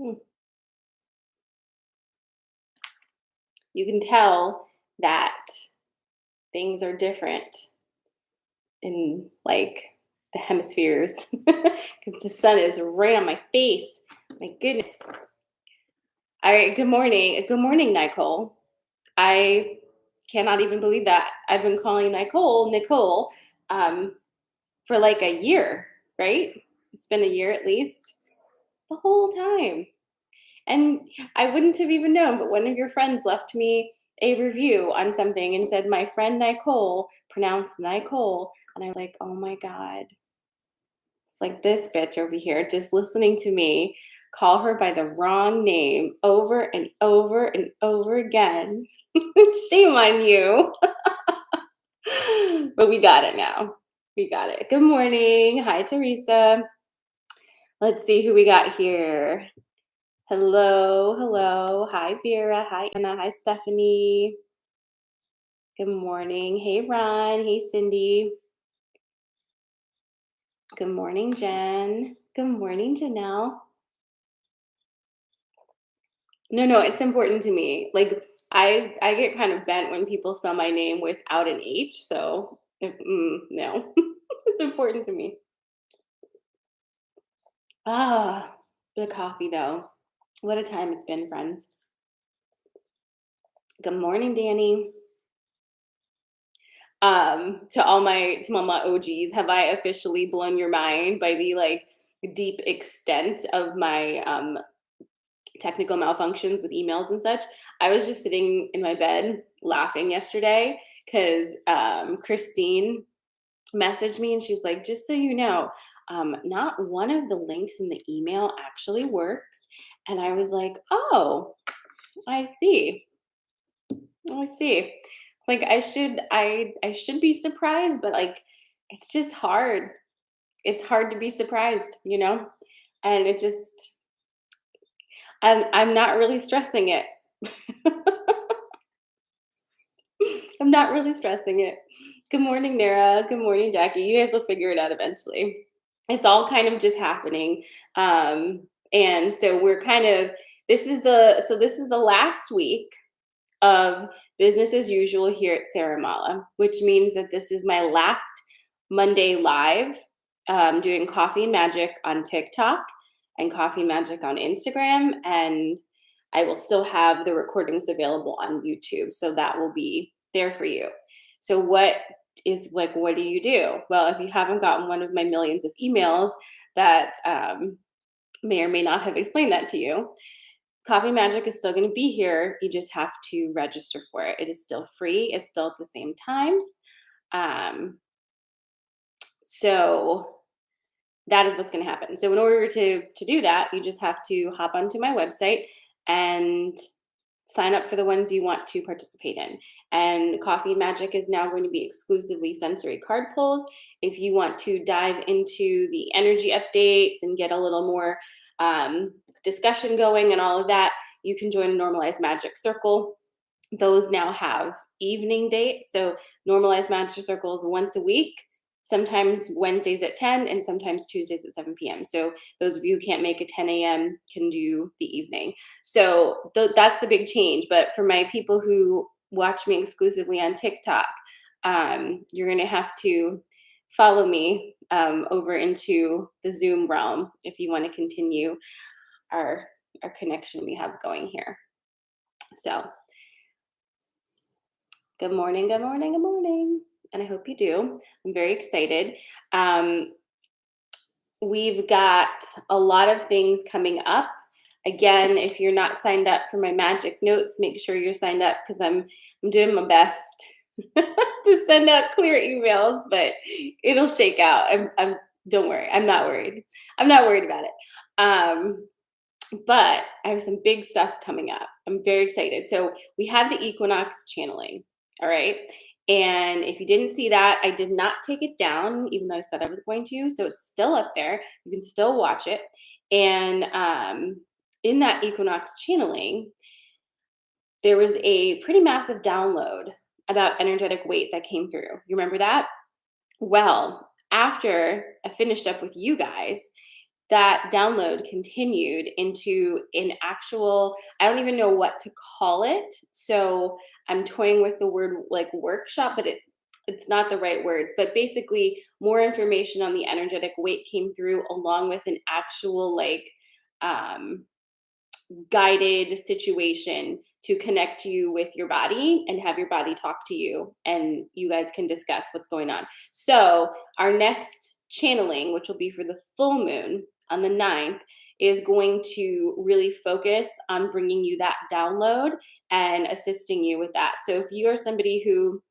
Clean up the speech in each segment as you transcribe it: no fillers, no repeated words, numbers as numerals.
Hmm. You can tell that things are different in like the hemispheres because the sun is right on my face. My goodness. All right, good morning. Good morning, Nicole. I cannot even believe that. I've been calling Nicole, um, for like a year, right? It's been a year at least, the whole time. And I wouldn't have even known, but one of your friends left me a review on something and said, my friend Nicole pronounced Nicole. And I was like, oh my God. It's like this bitch over here just listening to me call her by the wrong name over and over and over again. Shame on you. But we got it now. We got it. Good morning. Hi, Teresa. Let's see who we got here. Hello, hello. Hi, Vera. Hi, Anna. Hi, Stephanie. Good morning. Hey, Ron. Hey, Cindy. Good morning, Jen. Good morning, Janelle. No, it's important to me. Like I get kind of bent when people spell my name without an H. So no, it's important to me. Ah, the coffee though. What a time it's been, friends. Good morning, Danny. To all my OGs, have I officially blown your mind by the like deep extent of my technical malfunctions with emails and such? I was just sitting in my bed laughing yesterday because Christine messaged me and she's like, just so you know, not one of the links in the email actually works. And I was like, oh, I see. I see. It's like I should be surprised, but like it's just hard. It's hard to be surprised, you know? And it just I'm not really stressing it. I'm not really stressing it. Good morning, Nara. Good morning, Jackie. You guys will figure it out eventually. It's all kind of just happening. And so we're kind of this is the last week of business as usual here at Saramala, which means that this is my last Monday live doing Coffee and Magic on TikTok and Coffee and Magic on Instagram. And I will still have the recordings available on YouTube. So that will be there for you. So, what do you do? Well, if you haven't gotten one of my millions of emails that may or may not have explained that to you, Coffee Magic is still going to be here. You just have to register for it. It is still free. It's still at the same times. Um, so that is what's going to happen. So in order to do that, you just have to hop onto my website and sign up for the ones you want to participate in. And Coffee and Magic is now going to be exclusively sensory card pulls. If you want to dive into the energy updates and get a little more discussion going and all of that, you can join a Normalized Magic Circle. Those now have evening dates. So Normalized Magic Circles once a week, sometimes Wednesdays at 10 and sometimes Tuesdays at 7 p.m. So those of you who can't make a 10 a.m. can do the evening. So that's the big change. But for my people who watch me exclusively on TikTok, you're going to have to follow me over into the Zoom realm if you want to continue our connection we have going here. So good morning, good morning, good morning. And I hope you do. I'm very excited. Um, we've got a lot of things coming up. Again, if you're not signed up for my magic notes, make sure you're signed up because I'm doing my best to send out clear emails, but it'll shake out. I'm don't worry. I'm not worried. I'm not worried about it. But I have some big stuff coming up. I'm very excited. So we had the equinox channeling. All right. And if you didn't see that, I did not take it down, even though I said I was going to. So it's still up there. You can still watch it. And in that equinox channeling, there was a pretty massive download about energetic weight that came through. You remember that? Well, after I finished up with you guys, that download continued into an actual, I don't even know what to call it. So I'm toying with the word like workshop, but it's not the right words. But basically, more information on the energetic weight came through along with an actual like um guided situation to connect you with your body and have your body talk to you, and you guys can discuss what's going on. So our next channeling, which will be for the full moon on the 9th, is going to really focus on bringing you that download and assisting you with that. So if you are somebody who,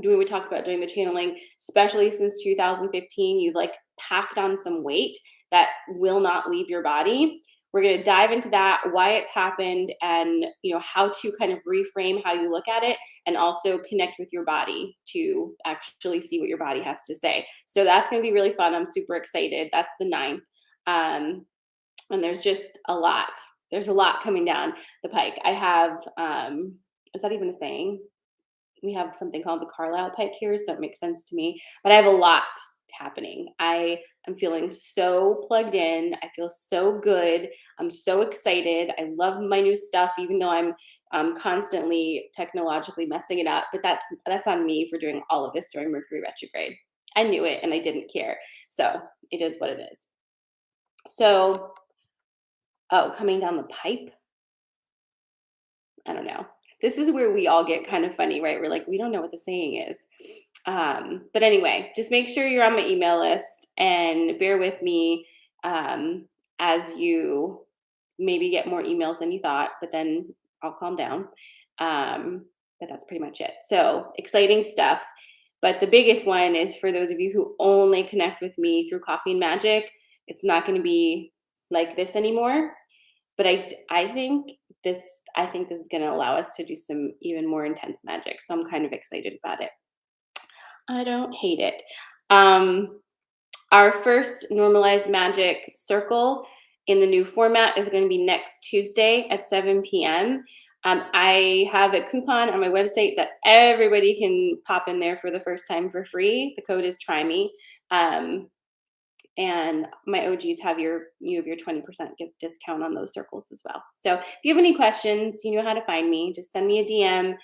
doing we talked about doing the channeling, especially since 2015, you've like packed on some weight that will not leave your body. We're going to dive into that, why it's happened, and how to kind of reframe how you look at it, and also connect with your body to actually see what your body has to say. So that's going to be really fun. I'm super excited. That's the 9th. And there's just a lot. There's a lot coming down the pike. I have, is that even a saying? We have something called the Carlisle pike here, so it makes sense to me. But I have a lot happening. I am feeling so plugged in. I feel so good. I'm so excited. I love my new stuff, even though I'm constantly technologically messing it up. But that's on me for doing all of this during Mercury retrograde. I knew it and I didn't care. So it is what it is. So, oh, coming down the pipe. I don't know. This is where we all get kind of funny, right? We're like, we don't know what the saying is. But anyway, just make sure you're on my email list and bear with me as you maybe get more emails than you thought, but then I'll calm down. But that's pretty much it. So exciting stuff. But the biggest one is for those of you who only connect with me through Coffee and Magic. It's not going to be like this anymore. But I think this is going to allow us to do some even more intense magic. So I'm kind of excited about it. I don't hate it. Um, our first normalized magic circle in the new format is going to be next Tuesday at 7 p.m. I have a coupon on my website that everybody can pop in there for the first time for free. The code is Try Me. And my OGs have you have your 20% gift discount on those circles as well. So if you have any questions, you know how to find me. Just send me a DM.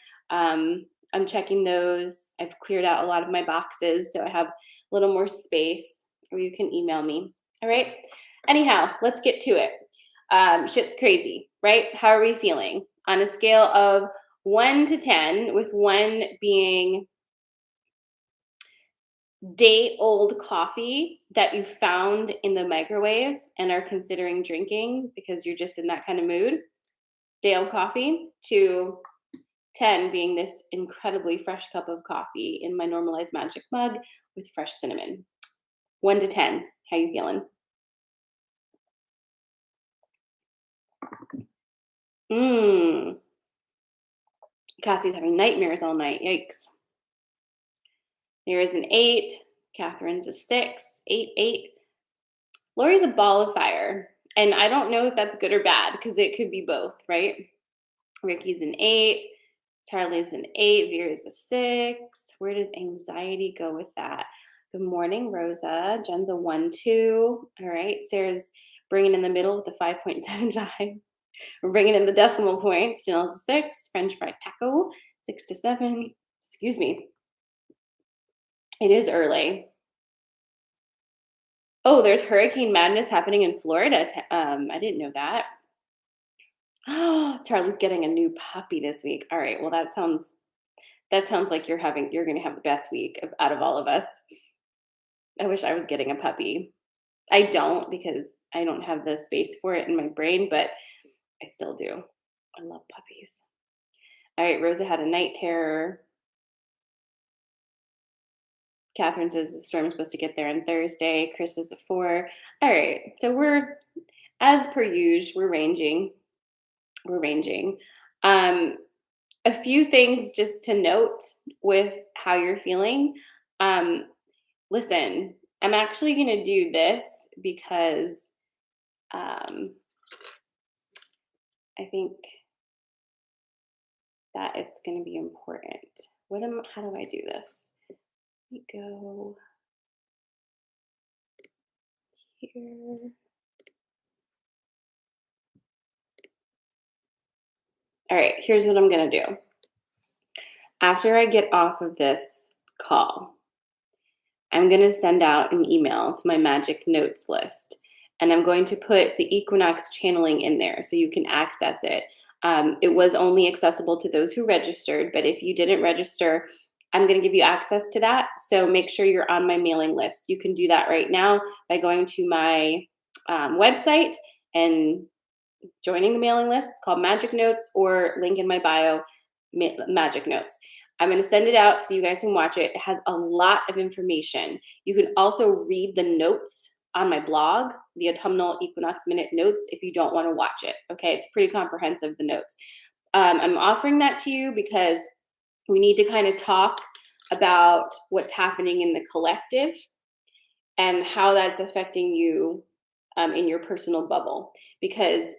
I'm checking those. I've cleared out a lot of my boxes, so I have a little more space, or you can email me. All right. Anyhow, let's get to it. Shit's crazy, right? How are we feeling on a scale of 1 to 10, with 1 being day-old coffee that you found in the microwave and are considering drinking because you're just in that kind of mood? Day-old coffee, to 10 being this incredibly fresh cup of coffee in my normalized magic mug with fresh cinnamon. 1 to 10, how you feeling? Cassie's having nightmares all night. Yikes. There is an 8. Catherine's a 6. 8, 8. Lori's a ball of fire. And I don't know if that's good or bad because it could be both, right? Ricky's an 8. Charlie's an 8. Vera's a 6. Where does anxiety go with that? Good morning, Rosa. Jen's a 1, 2. All right. Sarah's bringing in the middle with the 5.75. We're bringing in the decimal points. Janelle's a 6. French fry taco, 6 to 7. Excuse me. It is early. Oh, there's hurricane madness happening in Florida. I didn't know that. Charlie's getting a new puppy this week. All right. Well, that sounds like you're going to have the best week out of all of us. I wish I was getting a puppy. I don't, because I don't have the space for it in my brain, but I still do. I love puppies. All right. Rosa had a night terror. Catherine says the storm's supposed to get there on Thursday. Chris is a 4. All right. So we're, as per usual, we're ranging. A few things just to note with how you're feeling. Listen, I'm actually going to do this because I think that it's going to be important. How do I do this? Let me go here. All right, here's what I'm going to do. After I get off of this call, I'm going to send out an email to my magic notes list, and I'm going to put the equinox channeling in there so you can access it. It was only accessible to those who registered, but if you didn't register, I'm going to give you access to that. So make sure you're on my mailing list. You can do that right now by going to my website and joining the mailing list. It's called Magic Notes, or link in my bio, Magic Notes. I'm going to send it out so you guys can watch it. It has a lot of information. You can also read the notes on my blog, the Autumnal Equinox Minute Notes, if you don't want to watch it. Okay, it's pretty comprehensive, the notes. I'm offering that to you because we need to kind of talk about what's happening in the collective and how that's affecting you in your personal bubble. Because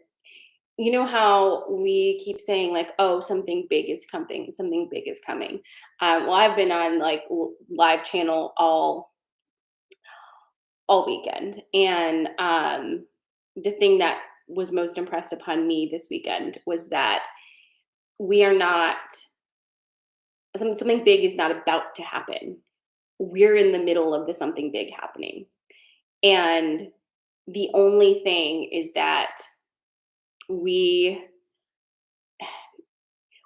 you know how we keep saying like, oh, something big is coming, something big is coming. Well, I've been on like live channel all weekend, and the thing that was most impressed upon me this weekend was that we are not something big is not about to happen. We're in the middle of the something big happening, and the only thing is that we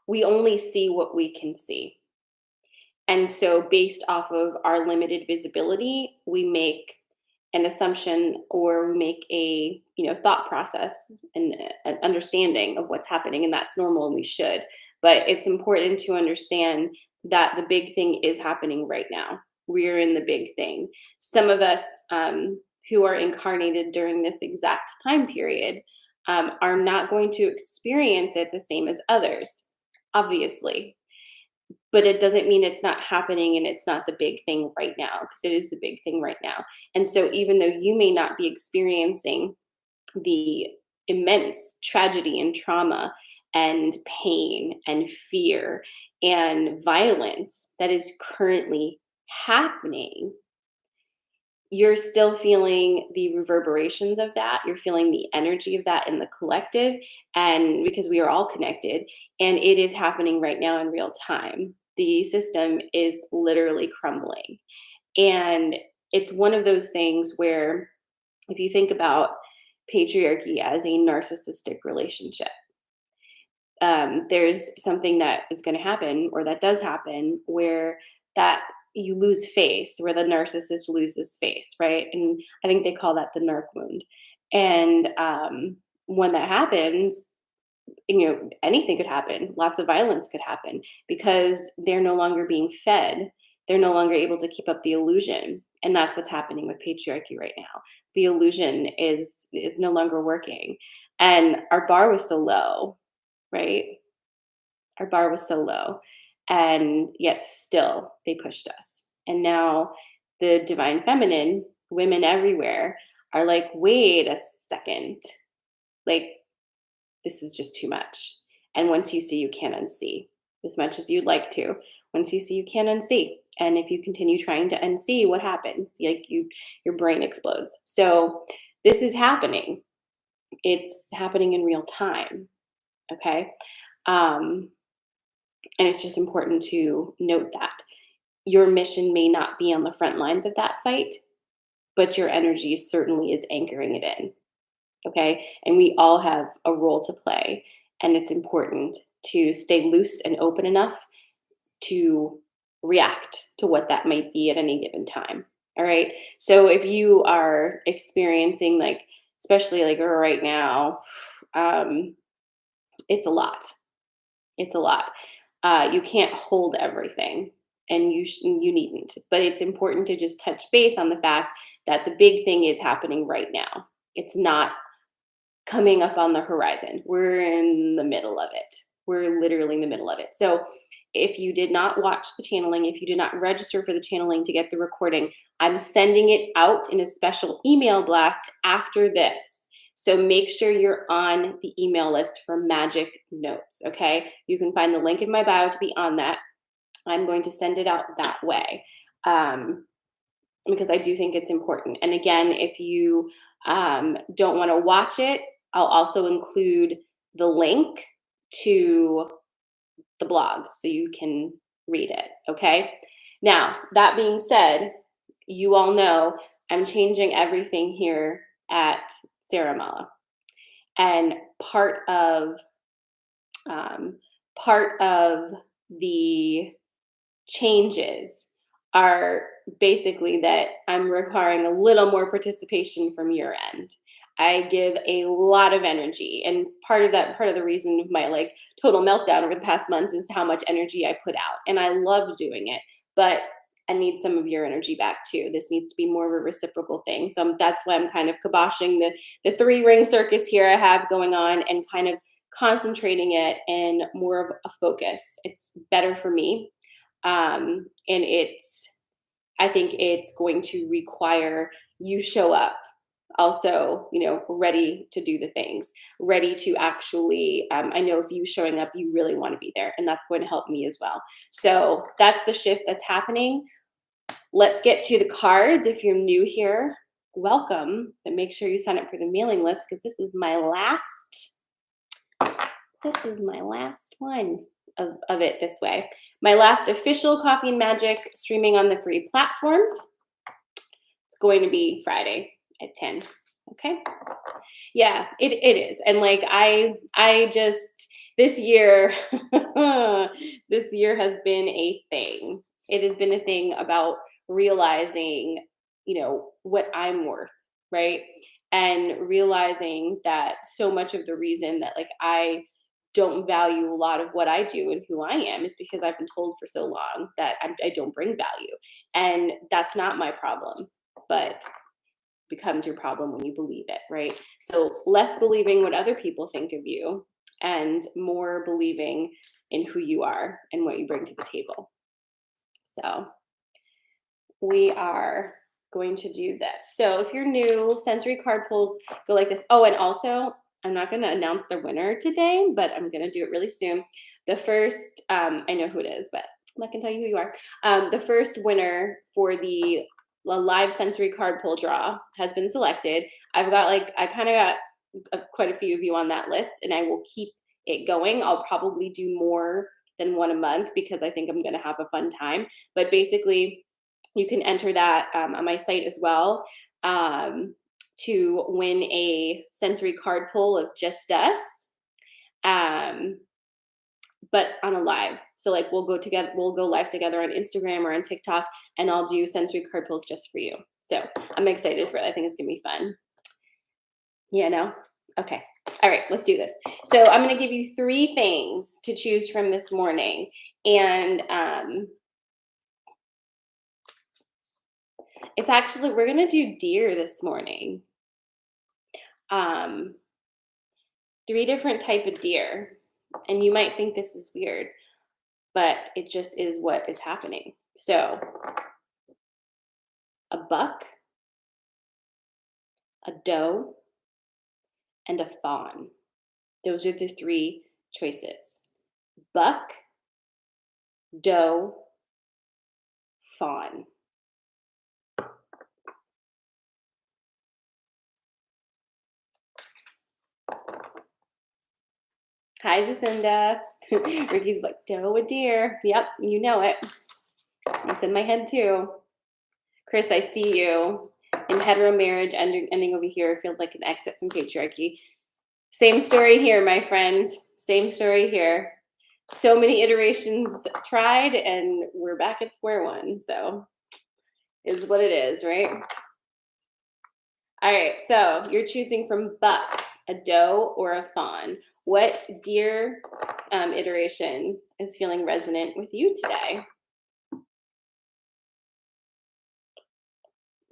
we only see what we can see. And so based off of our limited visibility, we make an assumption, or we make a, thought process and an understanding of what's happening, and that's normal and we should. But it's important to understand that the big thing is happening right now. We're in the big thing. Some of us who are incarnated during this exact time period are not going to experience it the same as others, obviously, but it doesn't mean it's not happening and it's not the big thing right now, because it is the big thing right now. And so even though you may not be experiencing the immense tragedy and trauma and pain and fear and violence that is currently happening, you're still feeling the reverberations of that. You're feeling the energy of that in the collective. And because we are all connected, and it is happening right now in real time, the system is literally crumbling. And it's one of those things where, if you think about patriarchy as a narcissistic relationship, there's something that is going to happen, or that does happen, where that you lose face, where the narcissist loses face, right? And I think they call that the narc wound. And when that happens, anything could happen. Lots of violence could happen because they're no longer being fed. They're no longer able to keep up the illusion, and that's what's happening with patriarchy right now. The illusion is no longer working, and our bar was so low, right? Our bar was so low, and yet still they pushed us. And now the divine feminine, women everywhere, are like, wait a second, like, this is just too much. And once you see, you can't unsee. As much as you'd like to, once you see, you can't unsee. And if you continue trying to unsee, what happens? Like, your brain explodes. So this is happening. It's happening in real time. Okay. Um, and it's just important to note that your mission may not be on the front lines of that fight, but your energy certainly is anchoring it in. Okay. And we all have a role to play. And it's important to stay loose and open enough to react to what that might be at any given time. All right. So if you are experiencing, like, especially like right now, um, it's a lot. It's a lot. You can't hold everything, and you needn't. But it's important to just touch base on the fact that the big thing is happening right now. It's not coming up on the horizon. We're in the middle of it. We're literally in the middle of it. So if you did not watch the channeling, if you did not register for the channeling to get the recording, I'm sending it out in a special email blast after this. So make sure you're on the email list for Magic Notes, okay? You can find the link in my bio to be on that. I'm going to send it out that way. Because I do think it's important. And again, if you don't want to watch it, I'll also include the link to the blog so you can read it. Okay. Now, that being said, you all know I'm changing everything here at Saramala. And um, part of the changes are basically that I'm requiring a little more participation from your end. I give a lot of energy, and part of the reason of my like total meltdown over the past months is how much energy I put out, and I love doing it, but I need some of your energy back too. This needs to be more of a reciprocal thing. So that's why I'm kind of kiboshing the three ring circus here I have going on and kind of concentrating it in more of a focus. It's better for me, and I think it's going to require you show up also, ready to do the things, ready to actually, I know if you showing up, you really want to be there, and that's going to help me as well. So that's the shift that's happening. Let's get to the cards. If you're new here, welcome, but make sure you sign up for the mailing list because this is my last one of it this way. My last official Coffee and Magic streaming on the 3 platforms. It's going to be Friday at 10. Okay. Yeah, it is. And like I just this year this year has been a thing. It has been a thing about realizing, what I'm worth, right? And realizing that so much of the reason that like I don't value a lot of what I do and who I am is because I've been told for so long that I don't bring value. And that's not my problem, but becomes your problem when you believe it, right? So less believing what other people think of you and more believing in who you are and what you bring to the table. So we are going to do this. So if you're new, sensory card pulls go like this. Oh, and also, I'm not going to announce the winner today, but I'm going to do it really soon. The first, I know who it is, but I'm not going to tell you who you are. The first winner for the live sensory card pull draw has been selected. I kind of got quite a few of you on that list, and I will keep it going. I'll probably do more than one a month because I think I'm going to have a fun time. But basically, you can enter that on my site as well, to win a sensory card pull of just us, but on a live. So like we'll go live together on Instagram or on TikTok, and I'll do sensory card pulls just for you. So I'm excited for it. I think it's gonna be fun. Okay. All right, let's do this. So I'm gonna give you 3 things to choose from this morning, and it's actually we're gonna do deer this morning. 3 different type of deer, and you might think this is weird, but it just is what is happening. So a buck, a doe, and a fawn. Those are the 3 choices: buck, doe, fawn. Hi, Jacinda. Ricky's like, doe a deer. Yep, you know it. It's in my head too. Chris, I see you. In hetero marriage, ending over here feels like an exit from patriarchy. Same story here, my friend. Same story here. So many iterations tried, and we're back at square one. So, is what it is, right? All right, so you're choosing from buck, a doe, or a fawn. What deer iteration is feeling resonant with you today?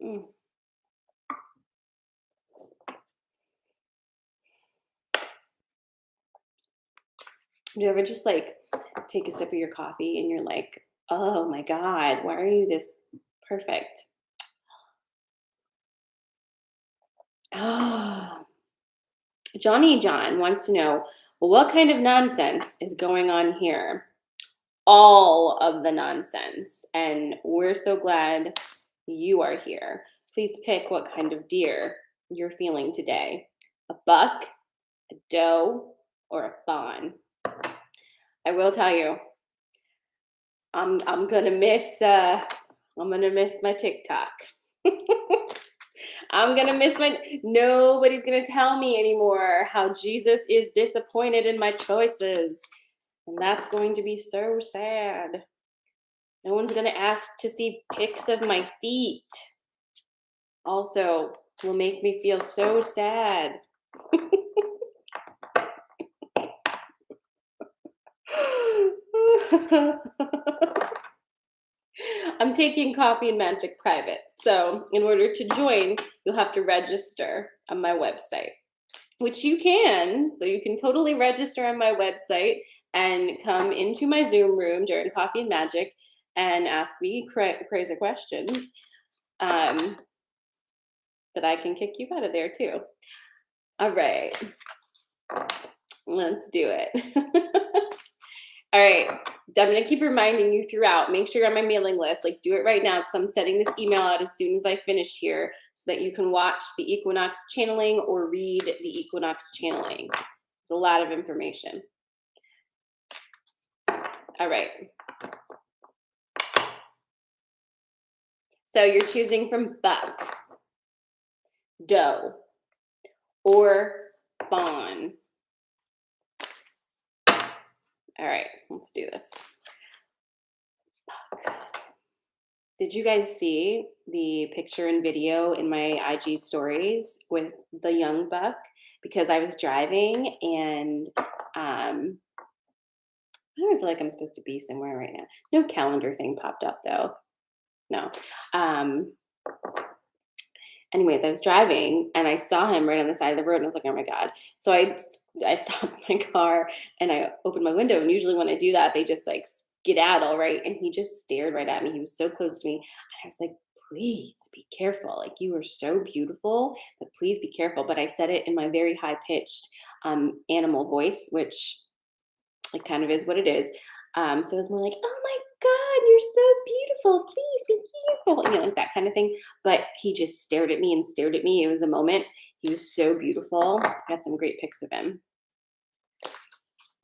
Mm. Do you ever just like take a sip of your coffee and you're like, oh my God, why are you this perfect? Oh, Johnny John wants to know, well, what kind of nonsense is going on here? All of the nonsense. And we're so glad you are here. Please pick what kind of deer you're feeling today: a buck, a doe, or a fawn. I will tell you, I'm gonna miss my TikTok. I'm gonna miss my nobody's gonna tell me anymore how Jesus is disappointed in my choices. And that's going to be so sad. No one's gonna ask to see pics of my feet. Also, will make me feel so sad. I'm taking Coffee and Magic private. So, in order to join, you'll have to register on my website, which you can. So, you can totally register on my website and come into my Zoom room during Coffee and Magic and ask me crazy questions. But I can kick you out of there too. All right, let's do it. All right, I'm gonna keep reminding you throughout. Make sure you're on my mailing list. Like, do it right now because I'm sending this email out as soon as I finish here so that you can watch the Equinox channeling or read the Equinox channeling. It's a lot of information. All right. So you're choosing from buck, doe, or fawn. All right, let's do this. Buck. Did you guys see the picture and video in my IG stories with the young buck? Because I was driving and I don't feel like I'm supposed to be somewhere right now. No calendar thing popped up though. No. Anyways, I was driving and I saw him right on the side of the road and I was like, oh my God. So I stopped my car and I opened my window. And usually when I do that, they just like skedaddle, right? And he just stared right at me. He was so close to me. And I was like, please be careful. Like, you are so beautiful, but please be careful. But I said it in my very high pitched animal voice, which it kind of is what it is. So it was more like, oh my God, you're so beautiful. Please be careful. Like that kind of thing. But he just stared at me and stared at me. It was a moment. He was so beautiful. I got some great pics of him.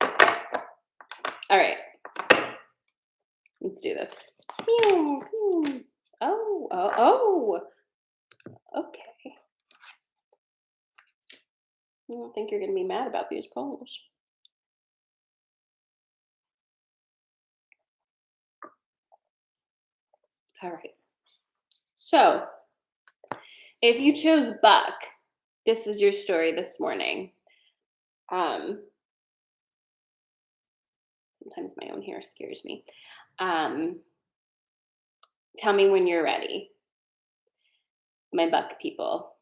All right. Let's do this. Oh. Okay. I don't think you're going to be mad about these poems. All right. So, if you chose buck, this is your story this morning. Sometimes my own hair scares me. Tell me when you're ready, my buck people.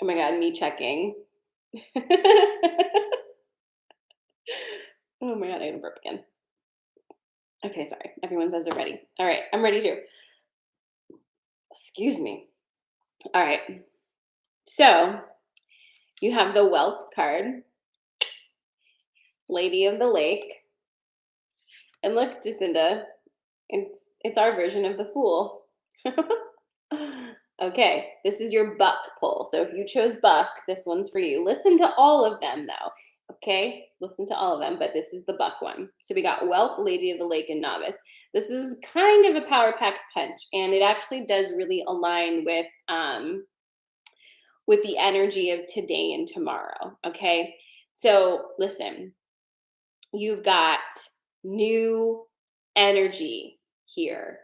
Oh my God, me checking. Oh my God, I gotta burp again. Okay, sorry. Everyone says they're ready. All right, I'm ready too. Excuse me. All right. So you have the wealth card, Lady of the Lake. And look, Jacinda, it's our version of the Fool. Okay, this is your buck pull. So if you chose buck, this one's for you. Listen to all of them though. Okay, listen to all of them, but this is the buck one. So we got wealth, Lady of the Lake, and novice. This is kind of a power pack punch, and it actually does really align with the energy of today and tomorrow. Okay, so listen, you've got new energy here.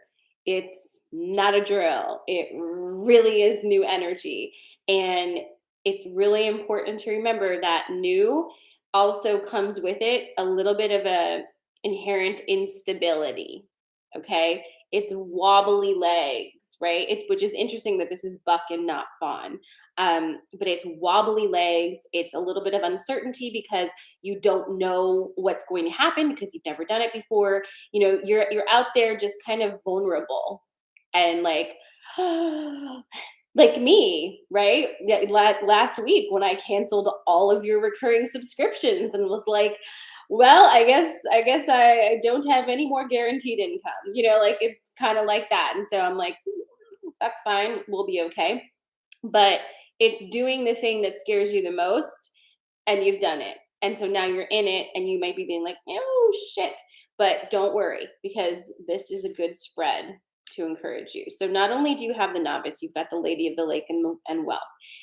It's not a drill. It really is new energy. And it's really important to remember that new also comes with it a little bit of a inherent instability. Okay? It's wobbly legs, right? Which is interesting that this is buck and not fawn. But it's wobbly legs. It's a little bit of uncertainty because you don't know what's going to happen because you've never done it before. You're out there just kind of vulnerable and like like me, right? Yeah, last week when I canceled all of your recurring subscriptions and was like, well, I guess I don't have any more guaranteed income. Like it's kind of like that. And so I'm like, that's fine. We'll be okay. but it's doing the thing that scares you the most, and you've done it. And so now you're in it, and you might be being like, oh shit. But don't worry, because this is a good spread to encourage you. So not only do you have the novice, you've got the Lady of the Lake and wealth.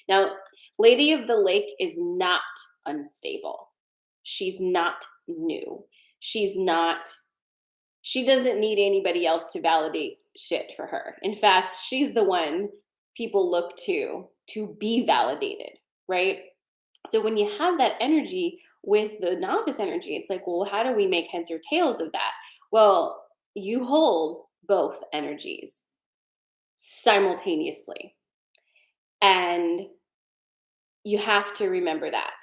Now, Lady of the Lake is not unstable. She's not new. She's not, she doesn't need anybody else to validate shit for her. In fact, she's the one people look to be validated, right? So when you have that energy with the novice energy, it's like, well, how do we make heads or tails of that? Well, you hold both energies simultaneously. And you have to remember that.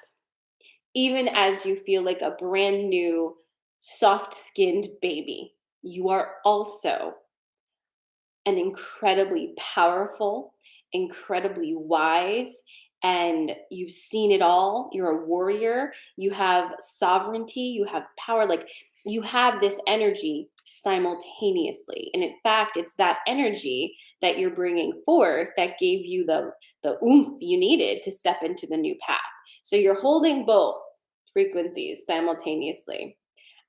Even as you feel like a brand new, soft skinned baby, you are also an incredibly powerful, incredibly wise, and you've seen it all. You're a warrior. You have sovereignty. You have power. Like, you have this energy simultaneously. And in fact, it's that energy that you're bringing forth that gave you the oomph you needed to step into the new path. So you're holding both frequencies simultaneously.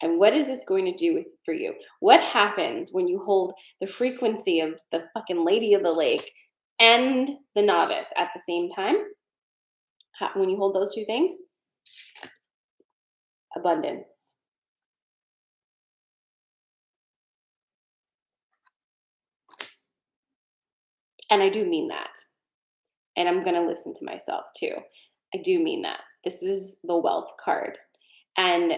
And what is this going to do for you? What happens when you hold the frequency of the fucking Lady of the Lake and the novice at the same time? When you hold those two things? Abundance. And I do mean that. And I'm going to listen to myself too. I do mean that. This is the wealth card. And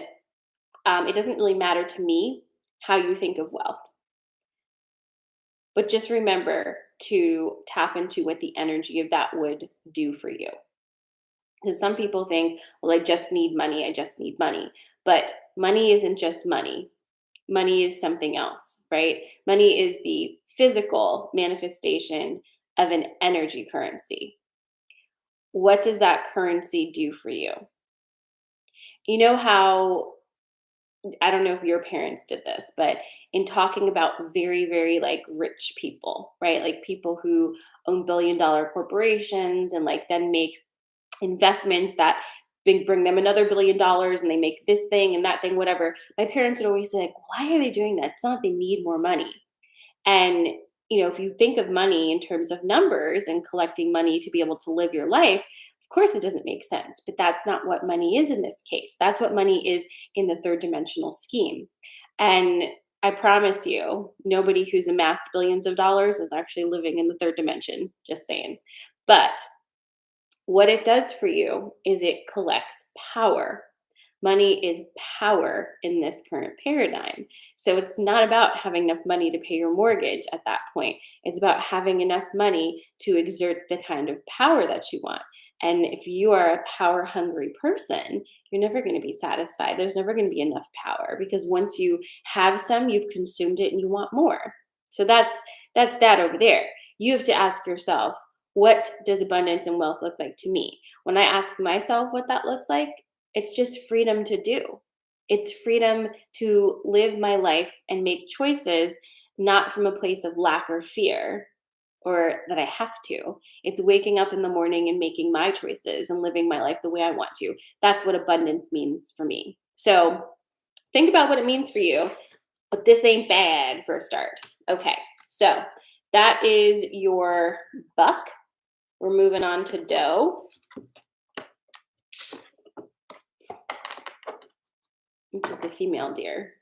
it doesn't really matter to me how you think of wealth. But just remember to tap into what the energy of that would do for you. Because some people think, well, I just need money. I just need money. But money isn't just money. Money is something else, right? Money is the physical manifestation of an energy currency. What does that currency do for you? You know how, I don't know if your parents did this, but in talking about very, very like rich people, right? Like people who own $1 billion corporations and like then make investments that bring them another $1 billion, and they make this thing and that thing, whatever. My parents would always say, like, why are they doing that? It's not that they need more money. And if you think of money in terms of numbers and collecting money to be able to live your life, of course it doesn't make sense. But that's not what money is in this case. That's what money is in the third dimensional scheme. And I promise you, nobody who's amassed billions of dollars is actually living in the third dimension. Just saying. But what it does for you is it collects power. Money is power in this current paradigm. So it's not about having enough money to pay your mortgage at that point. It's about having enough money to exert the kind of power that you want. And if you are a power hungry person, you're never going to be satisfied. There's never going to be enough power, because once you have some, you've consumed it and you want more. So that's that over there. You have to ask yourself, what does abundance and wealth look like to me? When I ask myself what that looks like, it's just freedom to do. It's freedom to live my life and make choices, not from a place of lack or fear or that I have to. It's waking up in the morning and making my choices and living my life the way I want to. That's what abundance means for me. So think about what it means for you, but this ain't bad for a start. Okay, so that is your buck. We're moving on to dough, which is the female deer.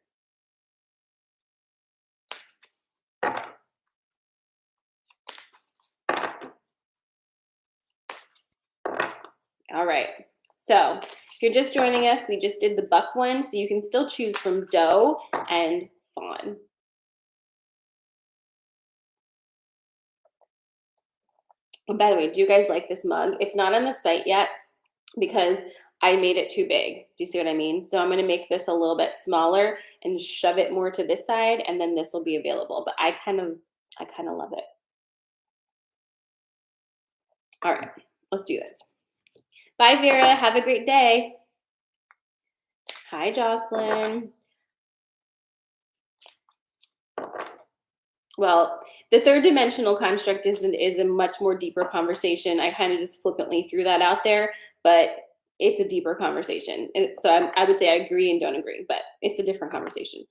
All right. So if you're just joining us, we just did the buck one, so you can still choose from doe and fawn. And by the way, do you guys like this mug? It's not on the site yet because I made it too big. Do you see what I mean? So I'm going to make this a little bit smaller and shove it more to this side, and then this will be available. But I kind of love it. All right, let's do this. Bye, Vera. Have a great day. Hi, Jocelyn. Well, The third dimensional construct is a much more deeper conversation. I kind of just flippantly threw that out there, but it's a deeper conversation. So I would say I agree and don't agree, but it's a different conversation.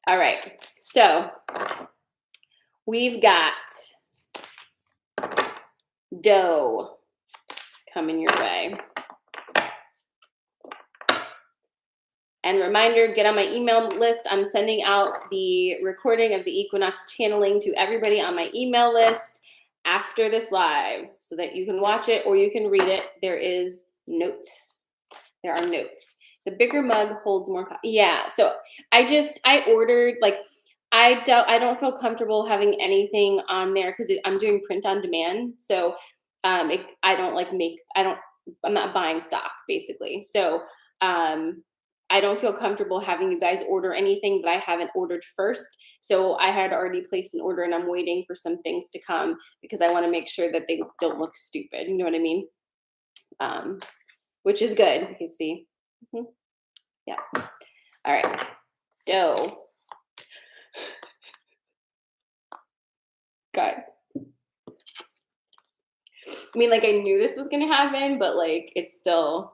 All right, so we've got dough coming your way. And reminder, get on my email list. I'm sending out the recording of the equinox channeling to everybody on my email list after this live so that you can watch it or you can read it. There is notes. There are notes. The bigger mug holds more. Yeah. So I ordered, like, I don't feel comfortable having anything on there because I'm doing print on demand. So I'm not buying stock basically. So I don't feel comfortable having you guys order anything that I haven't ordered first. So I had already placed an order and I'm waiting for some things to come because I want to make sure that they don't look stupid. You know what I mean? Which is good. You see? Mm-hmm. Yeah. All right. Dough. Guys. I mean, like, I knew this was going to happen, but like, it's still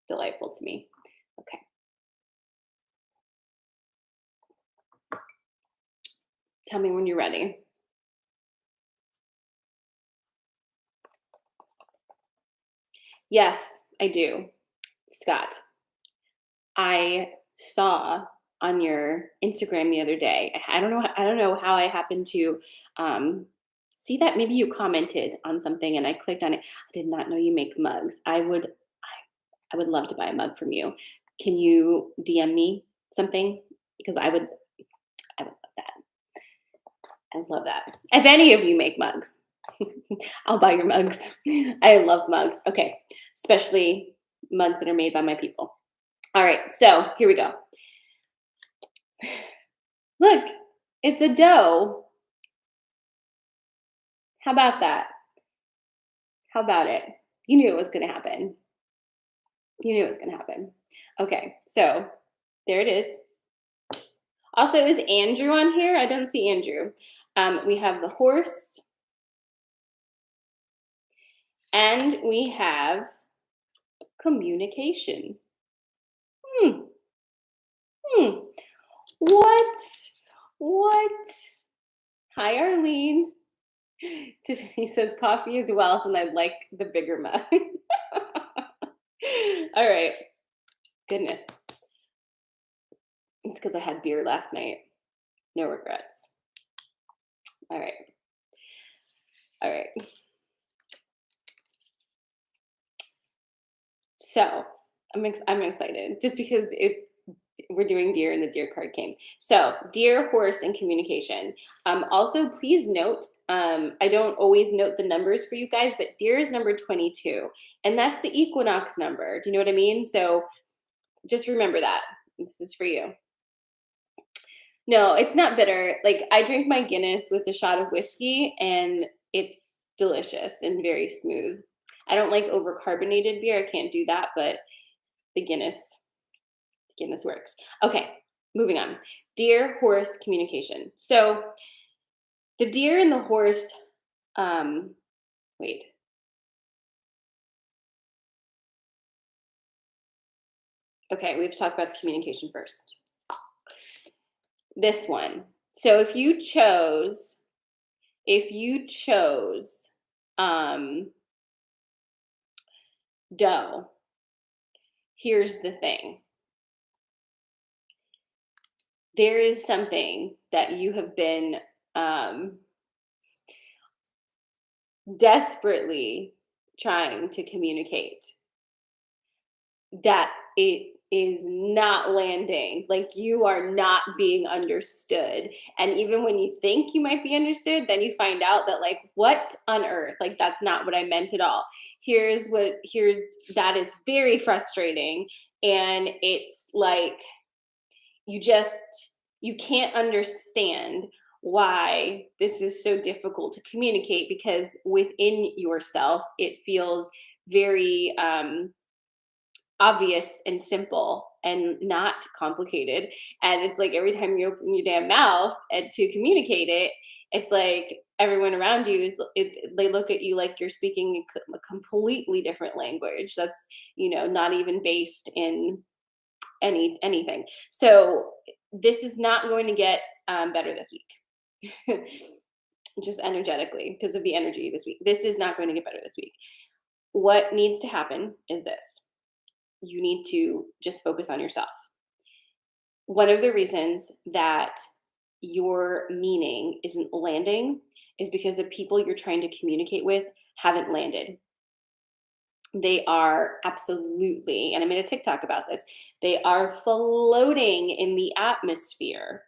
delightful to me. Okay. Tell me when you're ready. Yes, I do. Scott, I saw on your Instagram the other day. I don't know how I happened to see that. Maybe you commented on something and I clicked on it. I did not know you make mugs. I would love to buy a mug from you. Can you DM me something? Because I would love that. I love that. If any of you make mugs, I'll buy your mugs. I love mugs. Okay. Especially mugs that are made by my people. All right. So here we go. Look, it's a dough. How about that? How about it? You knew it was going to happen. You knew it was going to happen. Okay. So there it is. Also, is Andrew on here? I don't see Andrew. We have the horse. And we have communication. What? Hi, Arlene. Tiffany says coffee is wealth, and I like the bigger mug. All right. Goodness. It's because I had beer last night. No regrets. All right. So I'm excited just because we're doing deer and the deer card came. So deer, horse, and communication. Also, please note, I don't always note the numbers for you guys, but deer is number 22, and that's the equinox number. Do you know what I mean? So just remember that. This is for you. No, it's not bitter. Like, I drink my Guinness with a shot of whiskey, and it's delicious and very smooth. I don't like overcarbonated beer. I can't do that, but the Guinness works. Okay, moving on. Deer, horse, communication. So the deer and the horse, wait. Okay, we have to talk about communication first. This one. So if you chose dough, here's the thing. There is something that you have been desperately trying to communicate that it is not landing. Like, you are not being understood. And even when you think you might be understood, then you find out that, like, what on earth? Like, that's not what I meant at all. That is very frustrating. And it's like, you can't understand why this is so difficult to communicate, because within yourself, it feels very, obvious and simple and not complicated. And it's like every time you open your damn mouth and to communicate it, it's like everyone around you they look at you like you're speaking a completely different language that's not even based in anything. So this is not going to get better this week. Just energetically, because of the energy this week, this is not going to get better this week. What needs to happen is this: you need to just focus on yourself. One of the reasons that your meaning isn't landing is because the people you're trying to communicate with haven't landed. They are absolutely, and I made a TikTok about this, they are floating in the atmosphere.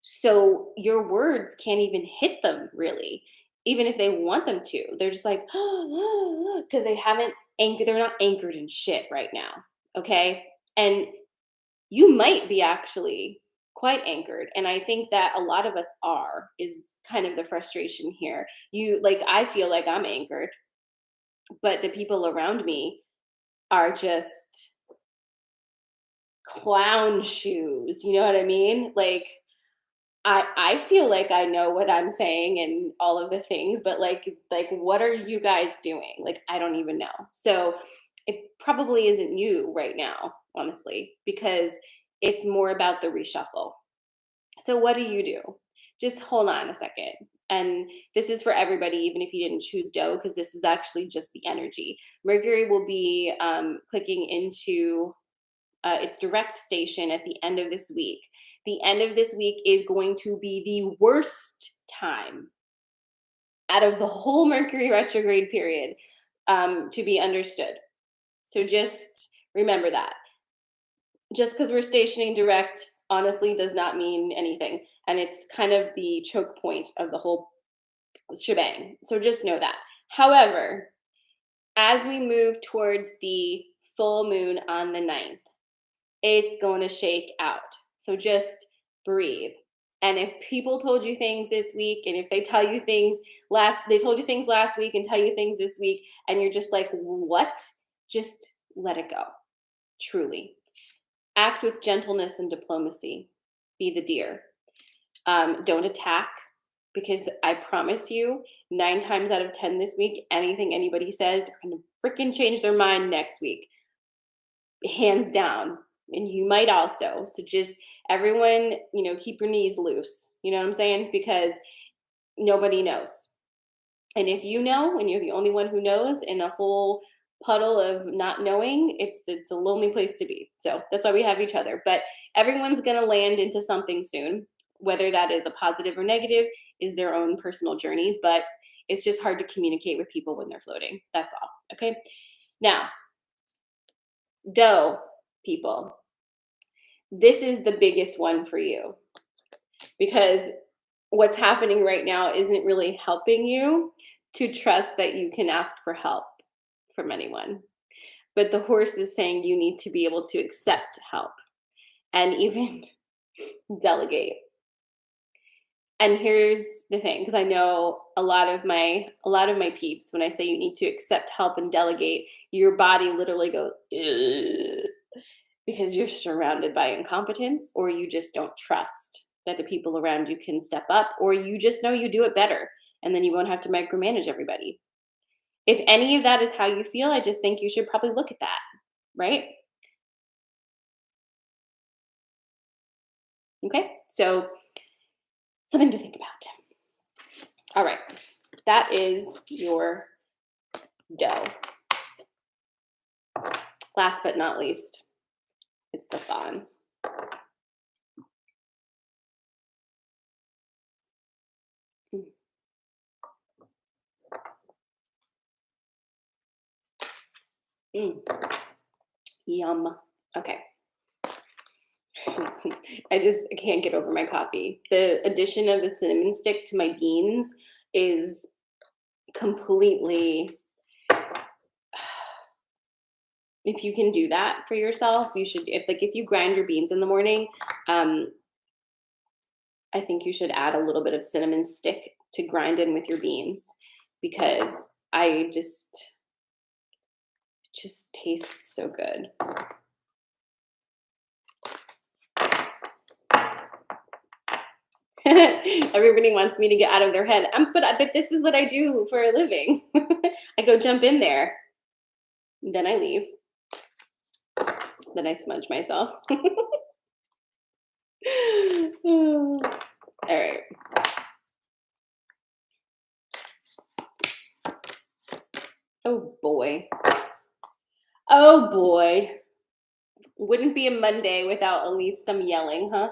So your words can't even hit them really, even if they want them to. They're just like, because they haven't anchored, they're not anchored in shit right now. Okay. And you might be actually quite anchored. And I think that a lot of us are, is kind of the frustration here. I feel like I'm anchored, but the people around me are just clown shoes. You know what I mean? Like, I feel like I know what I'm saying and all of the things, but like what are you guys doing? Like I don't even know. So it probably isn't you right now, honestly, because it's more about the reshuffle. So what do? Just hold on a second. And this is for everybody, even if you didn't choose dough, because this is actually just the energy. Mercury will be clicking into its direct station at the end of this week. The end of this week is going to be the worst time out of the whole Mercury retrograde period, to be understood. So just remember that. Just because we're stationing direct, honestly, does not mean anything. And it's kind of the choke point of the whole shebang. So just know that. However, as we move towards the full moon on the 9th, it's going to shake out. So just breathe. And if people told you things this week, and if they tell you things they told you things last week and tell you things this week, and you're just like, what? Just let it go. Truly. Act with gentleness and diplomacy. Be the deer. Don't attack, because I promise you, 9 times out of 10 this week, anything anybody says, they're going to freaking change their mind next week. Hands down. And you might also. So just everyone, keep your knees loose. You know what I'm saying? Because nobody knows. And if you know, and you're the only one who knows in a whole puddle of not knowing, it's a lonely place to be. So that's why we have each other. But everyone's going to land into something soon. Whether that is a positive or negative is their own personal journey. But it's just hard to communicate with people when they're floating. That's all. Okay. Now, dough people. This is the biggest one for you, because what's happening right now isn't really helping you to trust that you can ask for help from anyone. But the horse is saying you need to be able to accept help and even delegate. And here's the thing, because I know a lot of my peeps, when I say you need to accept help and delegate, your body literally goes, ugh, because you're surrounded by incompetence, or you just don't trust that the people around you can step up, or you just know you do it better and then you won't have to micromanage everybody. If any of that is how you feel, I just think you should probably look at that, right? Okay, so something to think about. All right, that is your dough. Last but not least, it's the fawn. Yum. Okay. I can't get over my coffee. The addition of the cinnamon stick to my beans is completely, if you can do that for yourself, you should. If you grind your beans in the morning, I think you should add a little bit of cinnamon stick to grind in with your beans, because Just tastes so good. Everybody wants me to get out of their head. But this is what I do for a living. I go jump in there, then I leave, then I smudge myself. All right. Oh boy. Oh boy. Wouldn't be a Monday without at least some yelling, huh?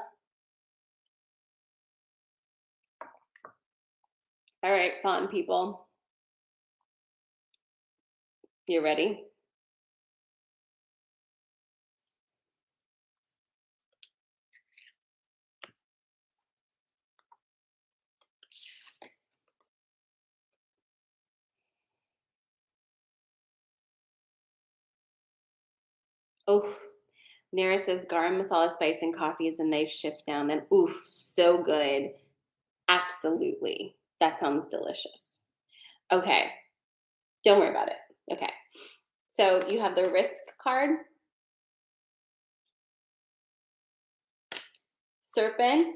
All right, fun people. You ready? Oh, Nara says garam masala spice and coffee is a nice shift down. Then, oof, so good. Absolutely. That sounds delicious. Okay, don't worry about it. Okay, so you have the risk card, serpent,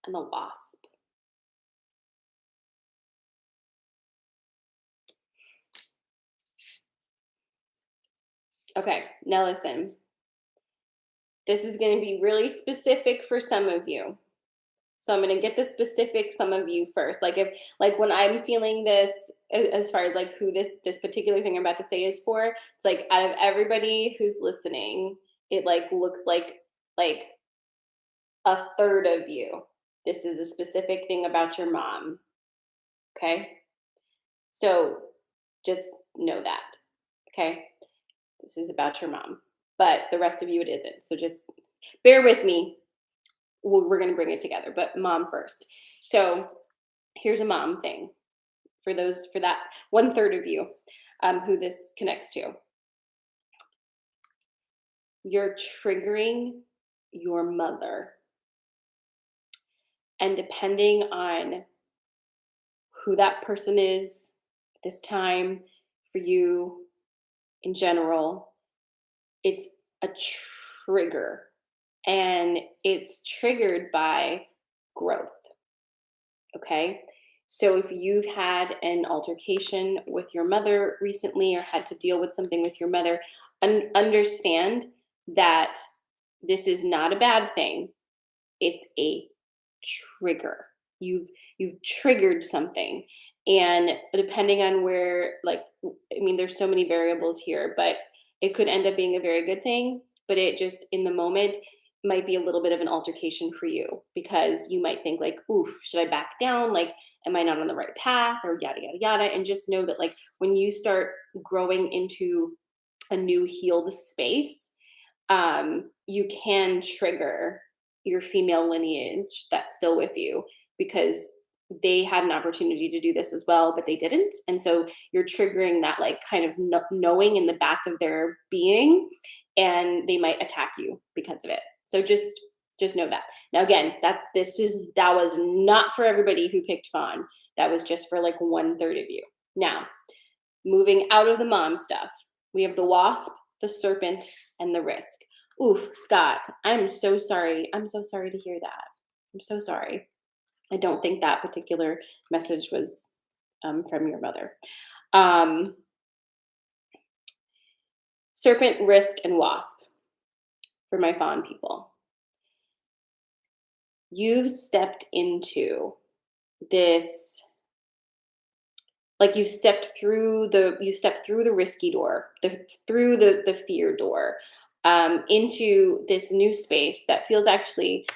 and the wasp. Okay, now listen. This is going to be really specific for some of you. So I'm going to get the specific some of you first. Like when I'm feeling this as far as like who this particular thing I'm about to say is for, it's like out of everybody who's listening, it like looks like a third of you. This is a specific thing about your mom. Okay? So just know that. Okay? This is about your mom. But the rest of you it isn't. So just bear with me. We're going to bring it together, but mom first. So here's a mom thing for that one third of you who this connects to. You're triggering your mother. And depending on who that person is this time for you in general, it's a trigger. And it's triggered by growth. Okay? So if you've had an altercation with your mother recently or had to deal with something with your mother, understand that this is not a bad thing. It's a trigger. You've triggered something. And depending on where, like, I mean, there's so many variables here, but it could end up being a very good thing, but it just in the moment might be a little bit of an altercation for you because you might think like, oof, should I back down? Like, am I not on the right path or yada, yada, yada. And just know that like when you start growing into a new healed space, you can trigger your female lineage that's still with you because they had an opportunity to do this as well, but they didn't. And so you're triggering that like kind of knowing in the back of their being, and they might attack you because of it. So just know that. Now again, that was not for everybody who picked Fawn. That was just for like one third of you. Now, moving out of the mom stuff, we have the wasp, the serpent, and the risk. Oof, Scott, I'm so sorry. I'm so sorry to hear that. I'm so sorry. I don't think that particular message was from your mother. Serpent, risk, and wasp for my fawn people. You've stepped into this, like you stepped through the risky door, through the fear door, into this new space that feels actually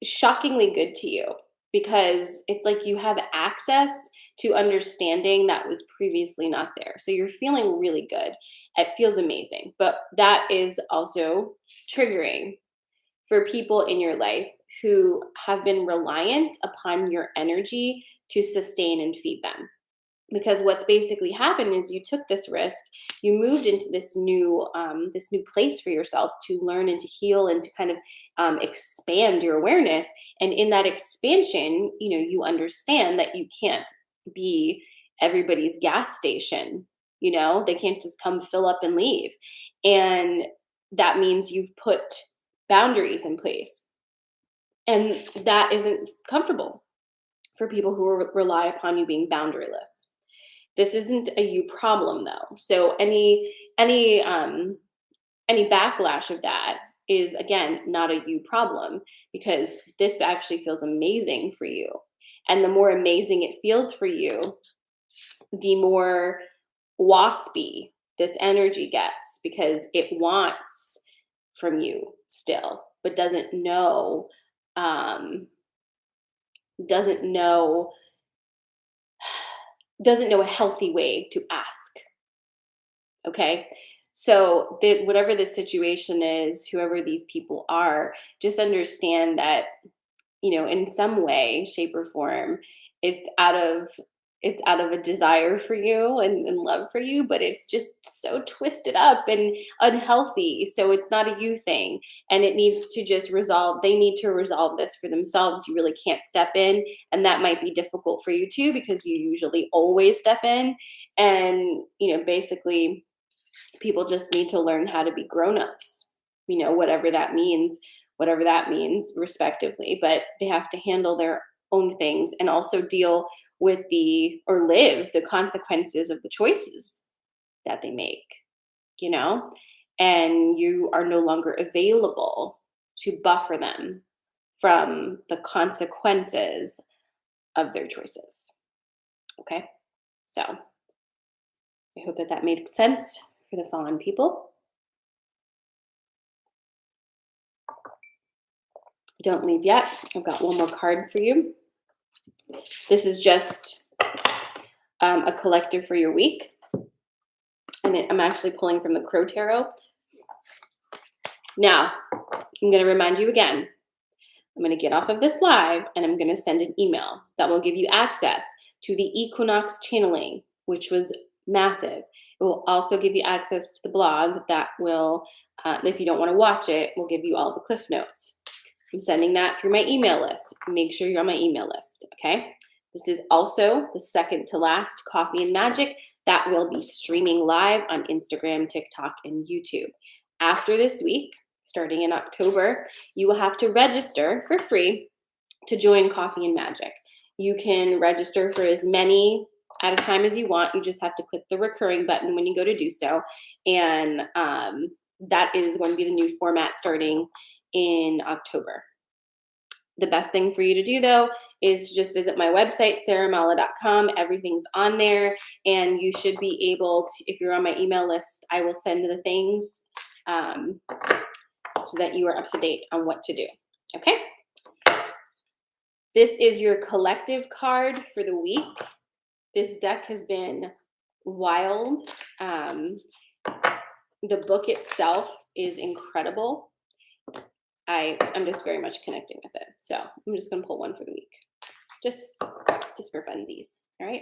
shockingly good to you because it's like you have access to understanding that was previously not there. So you're feeling really good. It feels amazing. But that is also triggering for people in your life who have been reliant upon your energy to sustain and feed them. Because what's basically happened is you took this risk, you moved into this new place for yourself to learn and to heal and to kind of expand your awareness. And in that expansion, you understand that you can't be everybody's gas station. They can't just come fill up and leave. And that means you've put boundaries in place. And that isn't comfortable for people who rely upon you being boundaryless. This isn't a you problem though. So any backlash of that is, again, not a you problem, because this actually feels amazing for you. And the more amazing it feels for you, the more waspy this energy gets, because it wants from you still, but um, doesn't know a healthy way to ask. Okay. So whatever the situation is, whoever these people are, just understand that, in some way, shape, or form, it's out of a desire for you and love for you, but it's just so twisted up and unhealthy. So it's not a you thing. And it needs to just resolve. They need to resolve this for themselves. You really can't step in. And that might be difficult for you too, because you usually always step in. And, basically, people just need to learn how to be grown-ups, whatever that means respectively, but they have to handle their own things and also deal with or live the consequences of the choices that they make, you know and you are no longer available to buffer them from the consequences of their choices. Okay, so I hope that made sense for the fallen people. Don't leave yet. I've got one more card for you. This is just a collector for your week. And I'm actually pulling from the Crow Tarot. Now, I'm going to remind you again. I'm going to get off of this live and I'm going to send an email that will give you access to the equinox channeling, which was massive. It will also give you access to the blog that will, if you don't want to watch it, will give you all the cliff notes. I'm sending that through my email list. Make sure you're on my email list, okay? This is also the second to last Coffee and Magic that will be streaming live on Instagram, TikTok, and YouTube. After this week, starting in October, you will have to register for free to join Coffee and Magic. You can register for as many at a time as you want. You just have to click the recurring button when you go to do so. And that is going to be the new format starting in October. The best thing for you to do, though, is to just visit my website, sarahmala.com. Everything's on there, and you should be able to, if you're on my email list, I will send the things so that you are up to date on what to do. Okay? This is your collective card for the week. This deck has been wild. The book itself is incredible. I'm just very much connecting with it. So I'm just going to pull one for the week. Just for funsies. All right.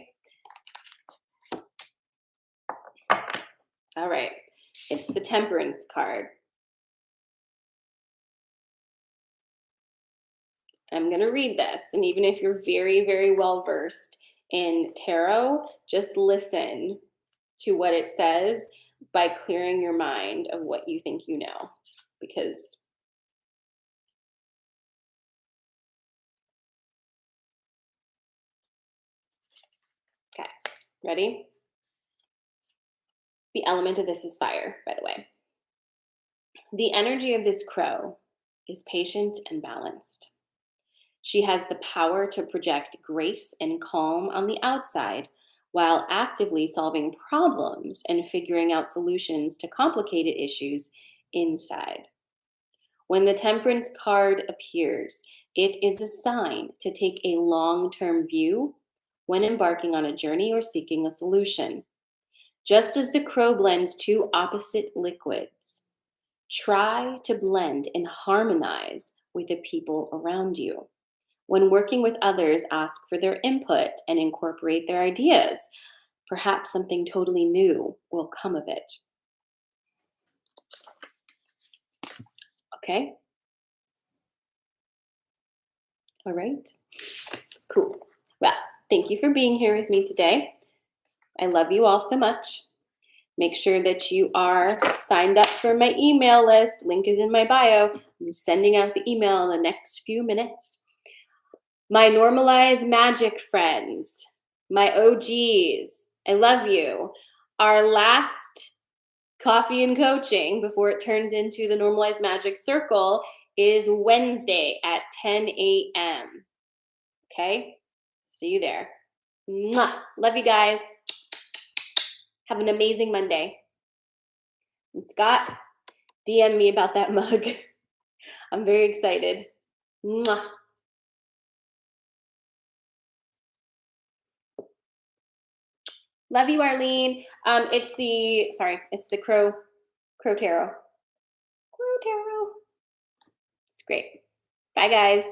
All right. It's the Temperance card. I'm going to read this. And even if you're very, very well versed in tarot, just listen to what it says by clearing your mind of what you think you know. Because okay, ready? The element of this is fire, by the way. The energy of this crow is patient and balanced. She has the power to project grace and calm on the outside while actively solving problems and figuring out solutions to complicated issues inside. When the Temperance card appears, it is a sign to take a long-term view when embarking on a journey or seeking a solution. Just as the crow blends two opposite liquids, try to blend and harmonize with the people around you. When working with others, ask for their input and incorporate their ideas. Perhaps something totally new will come of it. Okay? All right. Cool. Well, Thank you for being here with me today. I love you all so much. Make sure that you are signed up for my email list. Link is in my bio. I'm sending out the email in the next few minutes. My Normalize Magic friends, my OGs, I love you. Our last coffee and coaching before it turns into the Normalize Magic Circle is Wednesday at 10 a.m. Okay? See you there. Mwah. Love you guys. Have an amazing Monday. And Scott, DM me about that mug. I'm very excited. Mwah. Love you, Arlene. It's the Crow Tarot. Crow Tarot. It's great. Bye, guys.